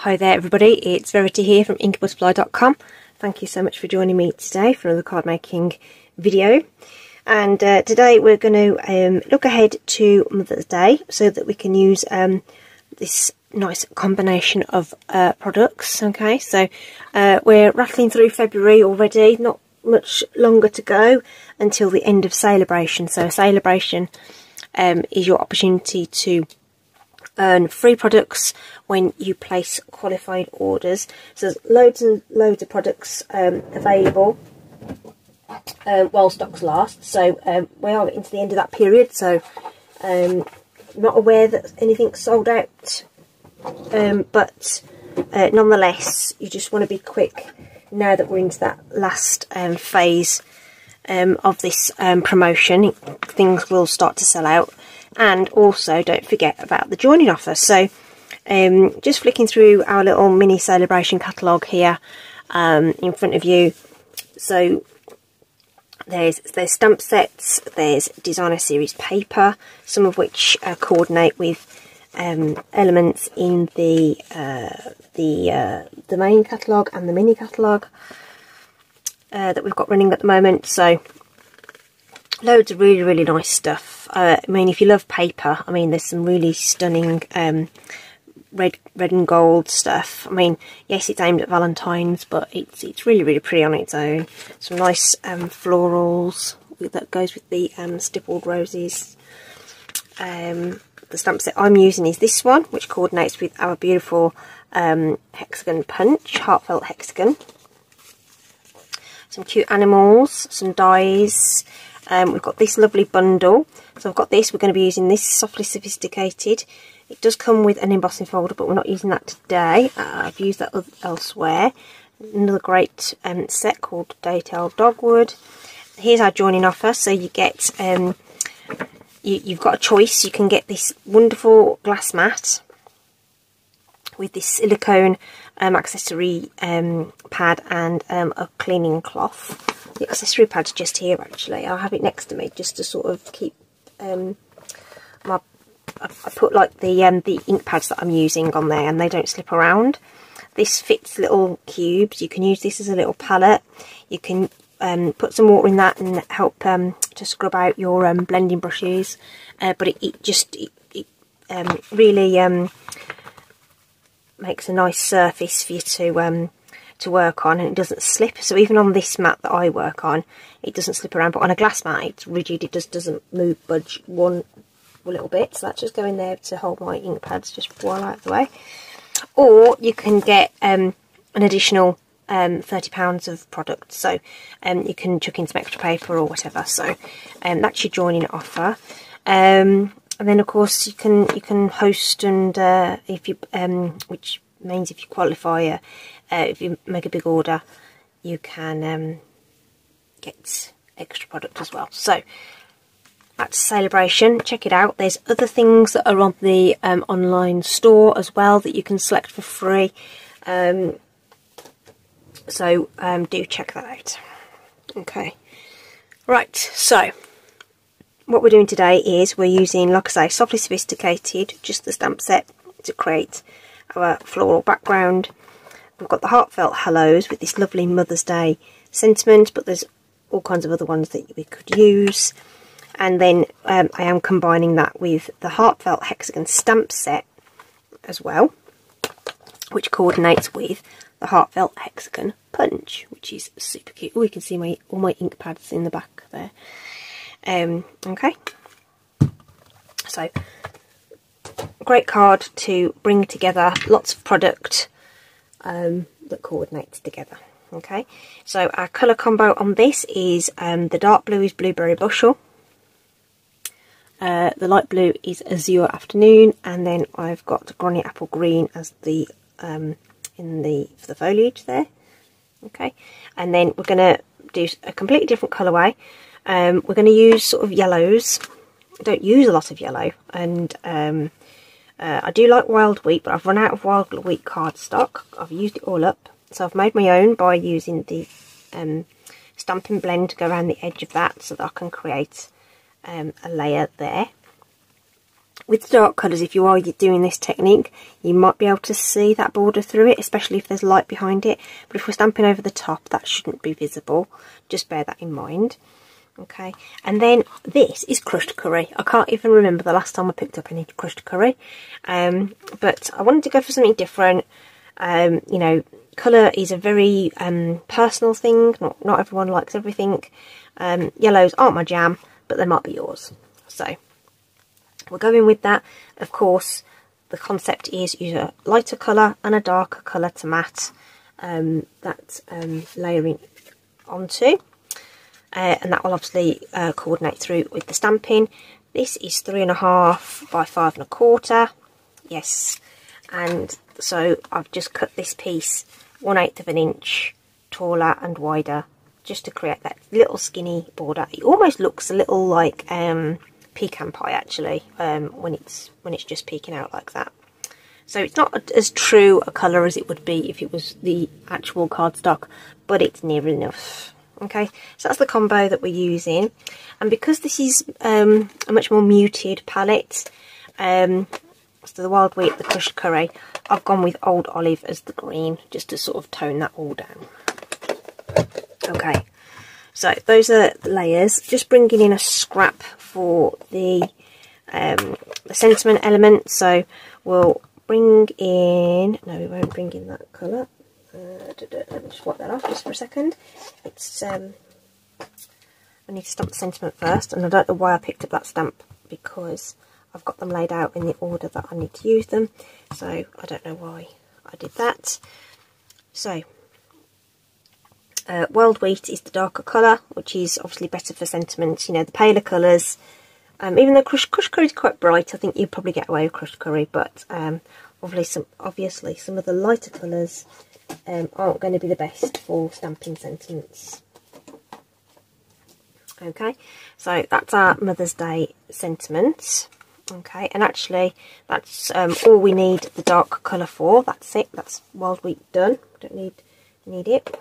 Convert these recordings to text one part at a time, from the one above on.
Hi there everybody, it's Verity here from inkybutterfly.com. Thank you so much for joining me today for another card making video. And today we're going to look ahead to Mother's Day so that we can use this nice combination of products. Okay, so we're rattling through February already, not much longer to go until the end of Sale-a-bration. So Sale-a-bration is your opportunity to earn free products when you place qualified orders. So there's loads and loads of products available while stocks last. So we are into the end of that period, so not aware that anything's sold out, but nonetheless you just want to be quick now that we're into that last phase of this promotion. Things will start to sell out. And also don't forget about the joining offer. So just flicking through our little mini Sale-a-bration catalogue here in front of you. So there's stamp sets, there's designer series paper, some of which coordinate with elements in the main catalogue and the mini catalogue that we've got running at the moment. So loads of really nice stuff. I mean, if you love paper, I mean, there's some really stunning red and gold stuff. I mean, yes, it's aimed at Valentine's, but it's really pretty on its own. Some nice florals that goes with the stippled roses. The stamp set I'm using is this one, which coordinates with our beautiful hexagon punch, heartfelt hexagon. Some cute animals, some dies. We've got this lovely bundle. So I've got this, we're going to be using this Softly Sophisticated. It does come with an embossing folder, but we're not using that today. I've used that elsewhere. Another great set called Daytail Dogwood. Here's our joining offer. So you get, you've got a choice. You can get this wonderful glass mat with this silicone accessory pad and a cleaning cloth. The accessory pad's just here actually. I'll have it next to me just to sort of keep I put like the ink pads that I'm using on there and they don't slip around. This fits little cubes. You can use this as a little palette. You can put some water in that and help to scrub out your blending brushes, but it really makes a nice surface for you to work on, and it doesn't slip. So even on this mat that I work on, it doesn't slip around, but on a glass mat it's rigid. It just doesn't budge one little bit. So that's just going there to hold my ink pads just while out of the way. Or you can get an additional £30 of product, so you can chuck in some extra paper or whatever. So that's your joining offer. And then of course you can host, and if you which means if you qualify, if you make a big order, you can get extra product as well. So that's Sale-a-bration. Check it out. There's other things that are on the online store as well that you can select for free. So do check that out. Okay. Right. So what we're doing today is we're using, like I say, Softly Sophisticated, just the stamp set, to create our floral background. We've got the heartfelt hellos with this lovely Mother's Day sentiment, but there's all kinds of other ones that we could use. And then I am combining that with the heartfelt hexagon stamp set as well, which coordinates with the heartfelt hexagon punch, which is super cute. Oh, you can see all my ink pads in the back there. Okay, so great card to bring together lots of product that coordinates together. Okay, so our colour combo on this is the dark blue is Blueberry Bushel, the light blue is Azure Afternoon, and then I've got Granny Apple Green as the for the foliage there. Okay, and then we're going to do a completely different colourway. We're going to use sort of yellows. I don't use a lot of yellow, and I do like wild wheat, but I've run out of wild wheat cardstock. I've used it all up, so I've made my own by using the Stampin' blend to go around the edge of that so that I can create a layer there. With dark colours, if you are doing this technique, you might be able to see that border through it, especially if there's light behind it. But if we're stamping over the top, that shouldn't be visible. Just bear that in mind. Okay, and then this is crushed curry. I can't even remember the last time I picked up any crushed curry. But I wanted to go for something different. You know, colour is a very personal thing. Not everyone likes everything. Yellows aren't my jam, but they might be yours. So we're going with that. Of course, the concept is use a lighter colour and a darker colour to matte layering onto. And that will obviously coordinate through with the stamping. This is 3.5 by 5 1/4. Yes, and so I've just cut this piece 1/8 of an inch taller and wider, just to create that little skinny border. It almost looks a little like pecan pie actually, when it's just peeking out like that. So it's not as true a colour as it would be if it was the actual cardstock, but it's near enough. Okay, so that's the combo that we're using, and because this is a much more muted palette, so the wild wheat, the crushed curry, I've gone with old olive as the green, just to sort of tone that all down. Okay, so those are the layers. Just bringing in a scrap for the sentiment element. So we'll bring in, no, we won't bring in that colour. Let me just wipe that off just for a second. It's I need to stamp the sentiment first, and I don't know why I picked up that stamp, because I've got them laid out in the order that I need to use them, so I don't know why I did that. So wild wheat is the darker colour, which is obviously better for sentiment. You know, the paler colours, even though crushed curry is quite bright, I think you'd probably get away with crushed curry, but obviously some of the lighter colours aren't going to be the best for stamping sentiments. Okay, so that's our Mother's Day sentiment. Okay, and actually that's all we need the dark colour for. That's it, that's wild wheat done. Don't need it.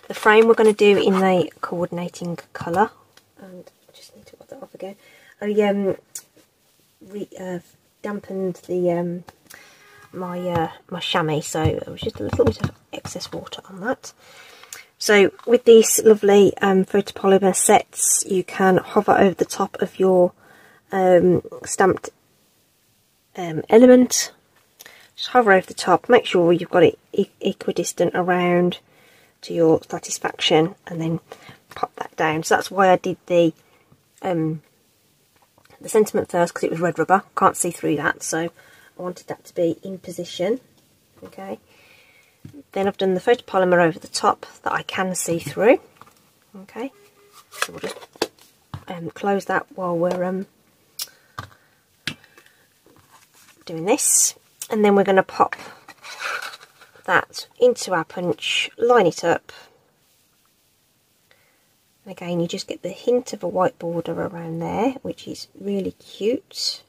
The frame we're going to do in the coordinating colour, and I just need to wipe that off again. I dampened the my chamois, so there was just a little bit of excess water on that. So with these lovely photopolymer sets, you can hover over the top of your stamped element. Just hover over the top, make sure you've got it equidistant around to your satisfaction, and then pop that down. So that's why I did the sentiment first, because it was red rubber, can't see through that, so I wanted that to be in position. Okay, then I've done the photopolymer over the top that I can see through. Okay, so we'll just close that while we're doing this, and then we're going to pop that into our punch, line it up, and again you just get the hint of a white border around there, which is really cute.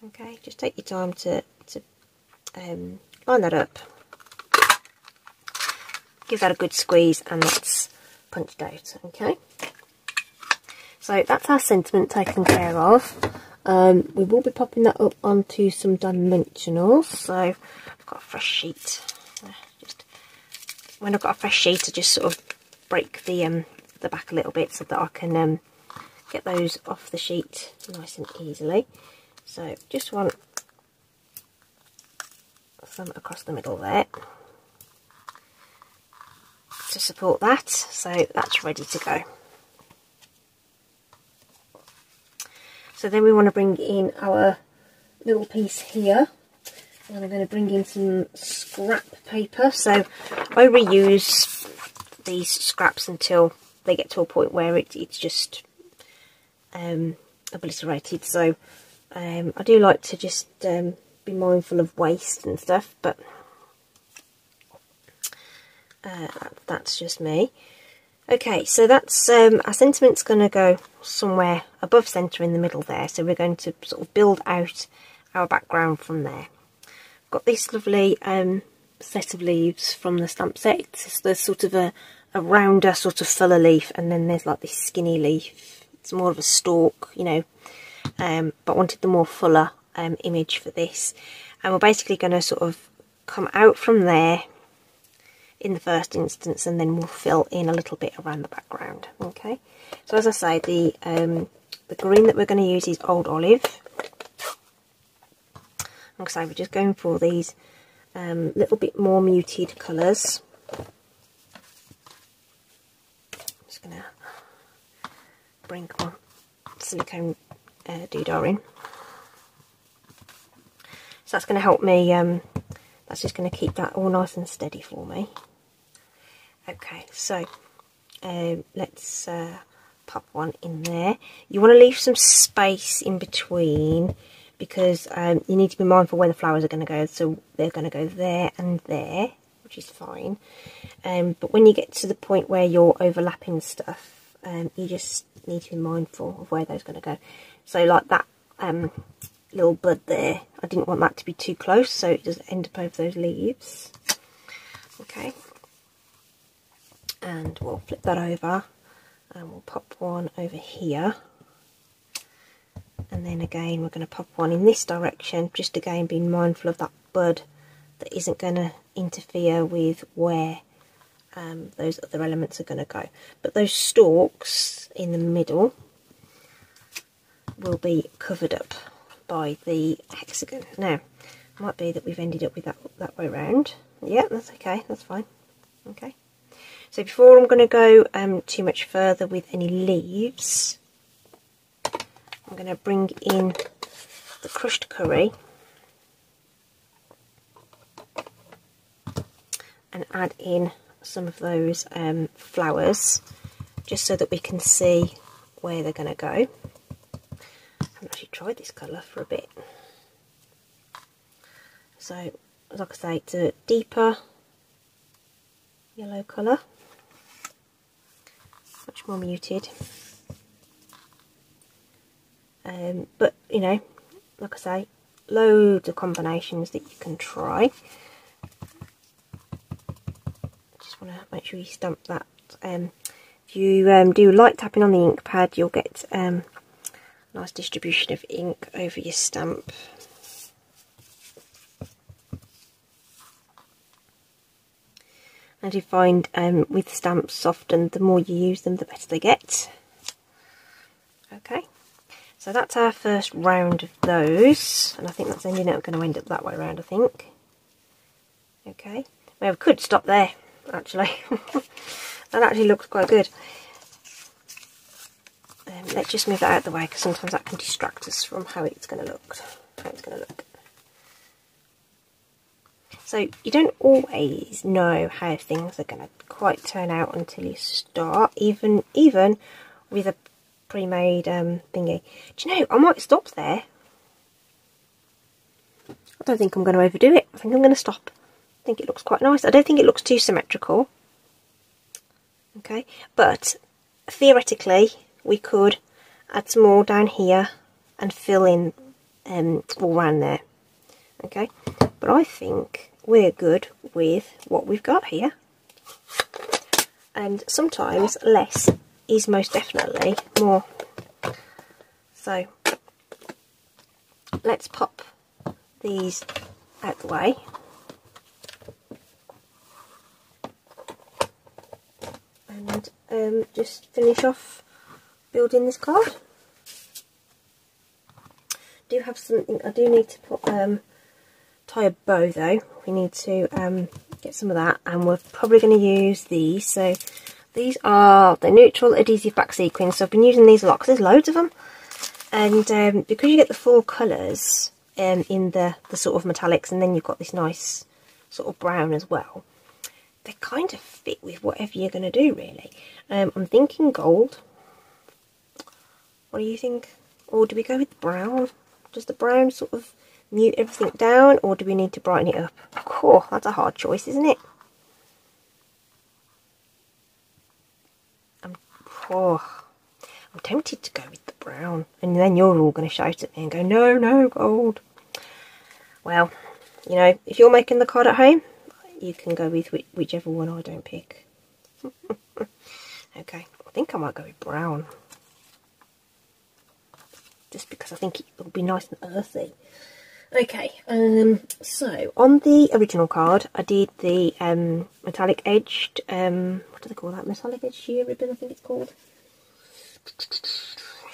Okay, just take your time to line that up, give that a good squeeze, and that's punched out. Okay, so that's our sentiment taken care of. We will be popping that up onto some dimensionals. So I've got a fresh sheet. Just when I've got a fresh sheet, I just sort of break the back a little bit so that I can get those off the sheet nice and easily. So just want some across the middle there to support that. So that's ready to go. So then we want to bring in our little piece here, and I'm going to bring in some scrap paper. So I reuse these scraps until they get to a point where it's just obliterated. So I do like to just be mindful of waste and stuff, but that's just me. Okay, so that's our sentiment's going to go somewhere above centre in the middle there, so we're going to sort of build out our background from there. I've got this lovely set of leaves from the stamp set. There's sort of a rounder sort of fuller leaf, and then there's like this skinny leaf. it's more of a stalk, you know, but wanted the more fuller image for this. And we're basically going to sort of come out from there in the first instance, and then we'll fill in a little bit around the background. Okay, so as I say, the green that we're going to use is Old Olive. Like I say, we're just going for these little bit more muted colours. I'm just going to bring my silicone doodah in. So that's going to help me, that's just going to keep that all nice and steady for me. Okay, so let's pop one in there. You want to leave some space in between, because you need to be mindful where the flowers are going to go. So they're going to go there and there, which is fine. But when you get to the point where you're overlapping stuff, you just need to be mindful of where those are going to go. So like that little bud there, I didn't want that to be too close, so it doesn't end up over those leaves. Okay, and we'll flip that over and we'll pop one over here, and then again we're going to pop one in this direction, just again being mindful of that bud that isn't going to interfere with where those other elements are going to go. But those stalks in the middle will be covered up by the hexagon. Now, it might be that we've ended up with that way around. Yeah, that's okay, that's fine. Okay, so before I'm going to go too much further with any leaves, I'm going to bring in the crushed curry and add in some of those flowers, just so that we can see where they're going to go. I haven't actually tried this colour for a bit. So, like I say, it's a deeper yellow colour, much more muted. But, you know, like I say, loads of combinations that you can try. Just want to make sure you stamp that. If you do light tapping on the ink pad, you'll get nice distribution of ink over your stamp. And you find with stamps often the more you use them, the better they get. Okay, so that's our first round of those, and I think that's going to end up that way around, I think. Okay, well, we could stop there actually. That actually looks quite good. Let's just move that out of the way, because sometimes that can distract us from how it's going to look. So you don't always know how things are going to quite turn out until you start, even with a pre-made thingy. Do you know, I might stop there. I don't think I'm going to overdo it. I think I'm going to stop. I think it looks quite nice. I don't think it looks too symmetrical. Okay, but theoretically we could add some more down here and fill in all around there. Okay, but I think we're good with what we've got here, and sometimes less is most definitely more. So let's pop these out the way. And just finish off building this card. Do have something I do need to put tie a bow though. We need to get some of that, and we're probably going to use these. So these are the neutral adhesive back sequins. So I've been using these a lot because there's loads of them, and because you get the four colours in the sort of metallics, and then you've got this nice sort of brown as well, they kind of fit with whatever you're going to do, really. I'm thinking gold. What do you think? Or do we go with brown? Does the brown sort of mute everything down, or do we need to brighten it up? Oh, that's a hard choice, isn't it? I'm tempted to go with the brown, and then you're all going to shout at me and go, no, no, gold. Well, you know, if you're making the card at home, you can go with whichever one I don't pick. Okay, I think I might go with brown. just because I think it'll be nice and earthy. Okay, so on the original card I did the metallic edged, what do they call that, metallic edged sheer ribbon I think it's called.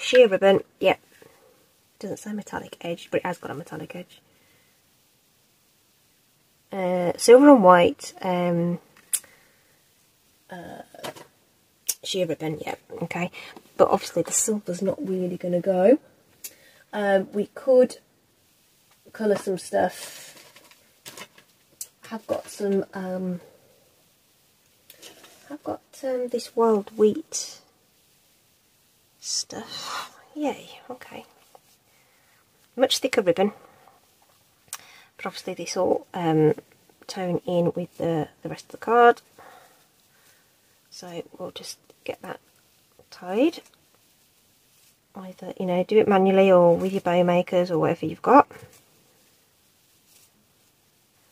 Sheer ribbon, yeah. Doesn't say metallic edge, but it has got a metallic edge. Silver and white, sheer ribbon, yeah, okay. But obviously the silver's not really going to go. We could colour some stuff. I've got some, this wild wheat stuff. Yay, okay. Much thicker ribbon, but obviously this all tone in with the rest of the card. So we'll just get that tied. Either, you know, do it manually or with your bow makers or whatever you've got.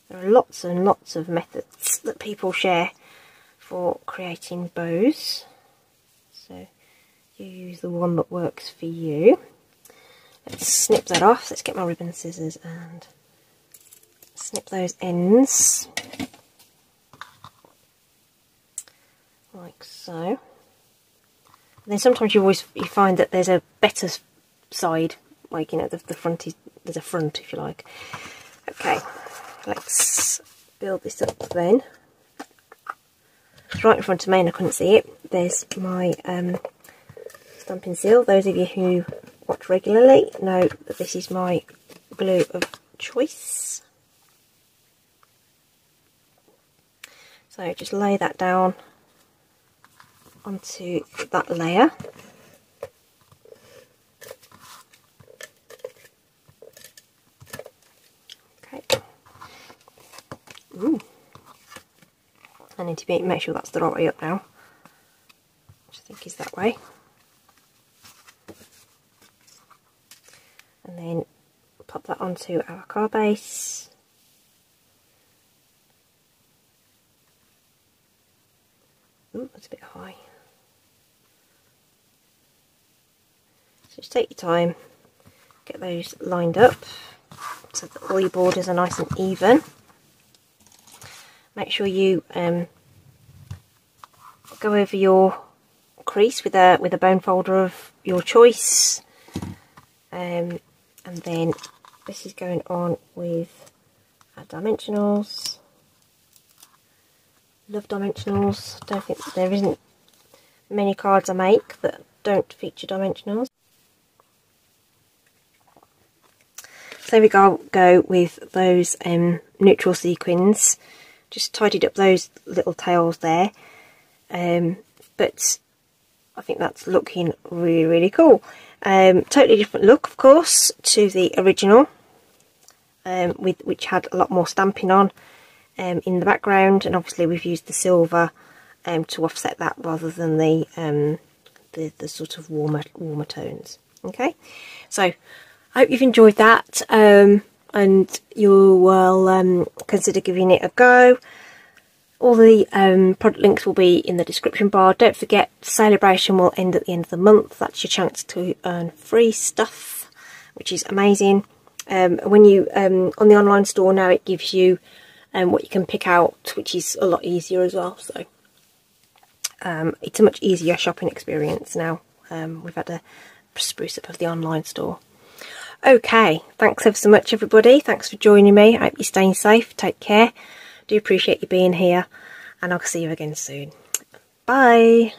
There are lots and lots of methods that people share for creating bows. So you use the one that works for you. Let's snip that off. Let's get my ribbon scissors and snip those ends. Like so. And then sometimes you find that there's a better side, like, you know, the front is, there's a front if you like. Okay, let's build this up then. It's right in front of me and I couldn't see it. There's my stamping seal. Those of you who watch regularly know that this is my glue of choice. So just lay that down onto that layer. Okay. Ooh. I need to make sure that's the right way up now, which I think is that way. And then pop that onto our card base. Ooh, that's a bit high. So just take your time, get those lined up so that all your borders are nice and even. Make sure you go over your crease with a bone folder of your choice. And then this is going on with our dimensionals. Love dimensionals. Don't think there isn't many cards I make that don't feature dimensionals. So we go with those neutral sequins. Just tidied up those little tails there. But I think that's looking really, really cool. Totally different look, of course, to the original, which had a lot more stamping on in the background, and obviously we've used the silver to offset that rather than the sort of warmer tones. Okay, so I hope you've enjoyed that, and you will consider giving it a go. All the product links will be in the description bar. Don't forget, Sale-a-bration will end at the end of the month. That's your chance to earn free stuff, which is amazing. When you on the online store now, it gives you what you can pick out, which is a lot easier as well. So it's a much easier shopping experience now. We've had a spruce up of the online store. Okay, thanks ever so much, everybody. Thanks for joining me. I hope you're staying safe. Take care. Do appreciate you being here, and I'll see you again soon. Bye.